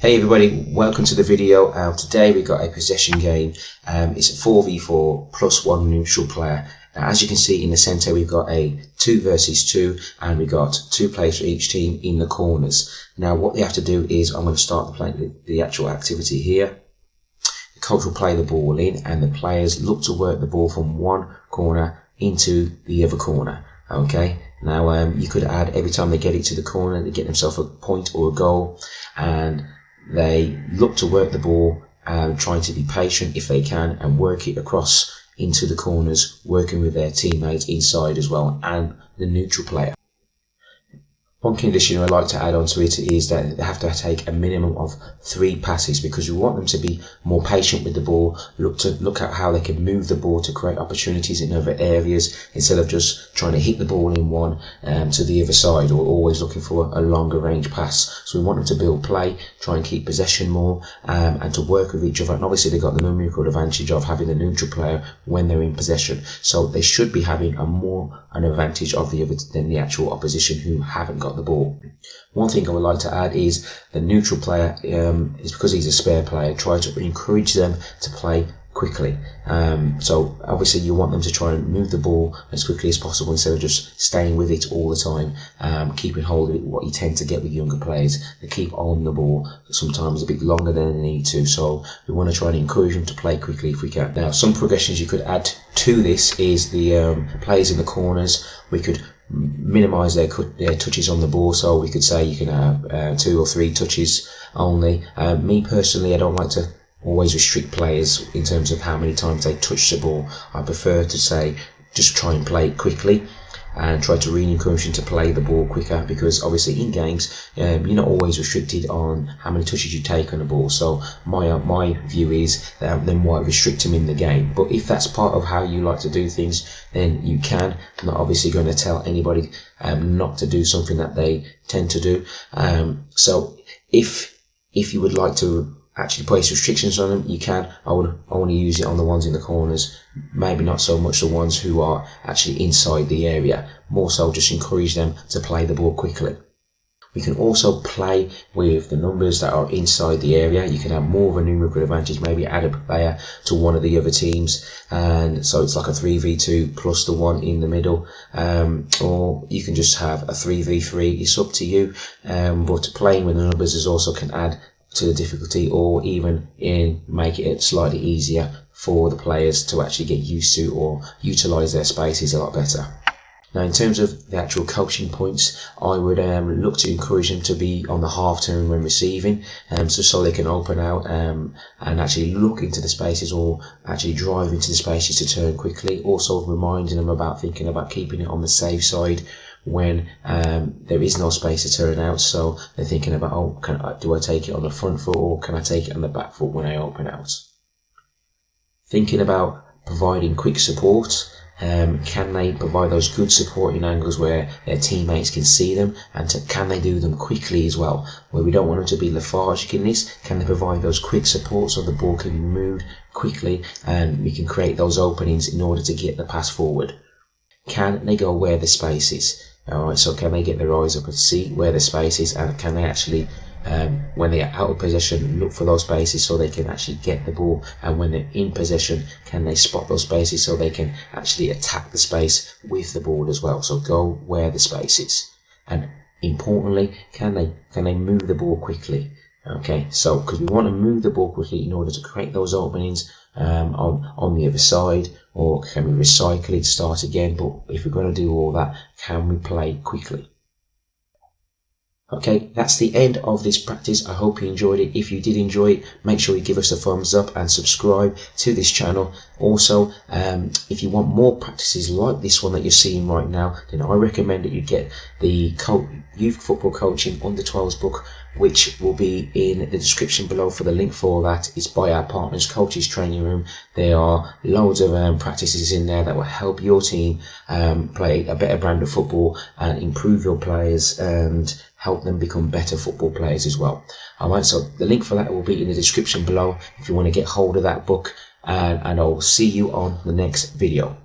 Hey everybody, welcome to the video. Today we got a possession game. It's a 4v4 plus one neutral player. Now, as you can see in the centre, we've got a 2 versus 2, and we've got 2 players for each team in the corners. Now what they have to do is, I'm going to start the actual activity here. The coach will play the ball in, and the players look to work the ball from one corner into the other corner. Okay, now you could add every time they get it to the corner, they get themselves a point or a goal, and they look to work the ball, trying to be patient if they can, and work it across into the corners, working with their teammates inside as well, and the neutral player. One condition I'd like to add onto it is that they have to take a minimum of 3 passes, because we want them to be more patient with the ball, look at how they can move the ball to create opportunities in other areas, instead of just trying to hit the ball in one to the other side, or always looking for a longer range pass. So we want them to build play, try and keep possession more, and to work with each other. And obviously they've got the numerical advantage of having the neutral player when they're in possession, so they should be having an advantage of the other than the actual opposition who haven't got the ball. One thing I would like to add is the neutral player, is because he's a spare player, try to encourage them to play quickly. So obviously you want them to try and move the ball as quickly as possible, instead of just staying with it all the time, keeping hold of it. What you tend to get with younger players, they keep on the ball sometimes a bit longer than they need to, so we want to try and encourage them to play quickly if we can. Now, some progressions you could add to this is the players in the corners. We could minimize their touches on the ball, so we could say you can have 2 or 3 touches only. Me personally, I don't like to always restrict players in terms of how many times they touch the ball. I prefer to say just try and play quickly, and try to really encourage them to play the ball quicker, because obviously in games you're not always restricted on how many touches you take on the ball. So my view is then why restrict them in the game? But if that's part of how you like to do things, then you can. I'm not obviously going to tell anybody not to do something that they tend to do. So if you would like to actually place restrictions on them, you can. I would only use it on the ones in the corners, maybe not so much the ones who are actually inside the area. More so just encourage them to play the ball quickly. We can also play with the numbers that are inside the area. You can have more of a numerical advantage, maybe add a player to one of the other teams, and so it's like a 3v2 plus the one in the middle, or you can just have a 3v3. It's up to you, but playing with the numbers is also can add to the difficulty, or even make it slightly easier for the players to actually get used to or utilize their spaces a lot better. Now, in terms of the actual coaching points, I would look to encourage them to be on the half turn when receiving, so they can open out and actually look into the spaces, or actually drive into the spaces to turn quickly. Also reminding them about thinking about keeping it on the safe side when there is no space to turn out, so they're thinking about, do I take it on the front foot, or can I take it on the back foot when I open out? Thinking about providing quick support. Can they provide those good supporting angles where their teammates can see them, and can they do them quickly as well, where we don't want them to be lethargic in this? Can they provide those quick supports so the ball can be moved quickly, and we can create those openings in order to get the pass forward? Can they go where the space is? Alright, so can they get their eyes up and see where the space is, and can they actually, when they are out of possession, look for those spaces so they can actually get the ball, and when they're in possession, can they spot those spaces so they can actually attack the space with the ball as well? So go where the space is. And importantly, can they move the ball quickly? Okay, so because we want to move the ball quickly in order to create those openings on the other side, or can we recycle it, start again? But if we're going to do all that, can we play quickly? Okay, that's the end of this practice. I hope you enjoyed it. If you did enjoy it, make sure you give us a thumbs up and subscribe to this channel. Also, if you want more practices like this one that you're seeing right now, then I recommend that you get the Youth Football Coaching Under 12s book, which will be in the description below for the link for that. It's by our partners, Coaches Training Room. There are loads of practices in there that will help your team play a better brand of football and improve your players and help them become better football players as well. Alright, so the link for that will be in the description below if you want to get hold of that book, and I'll see you on the next video.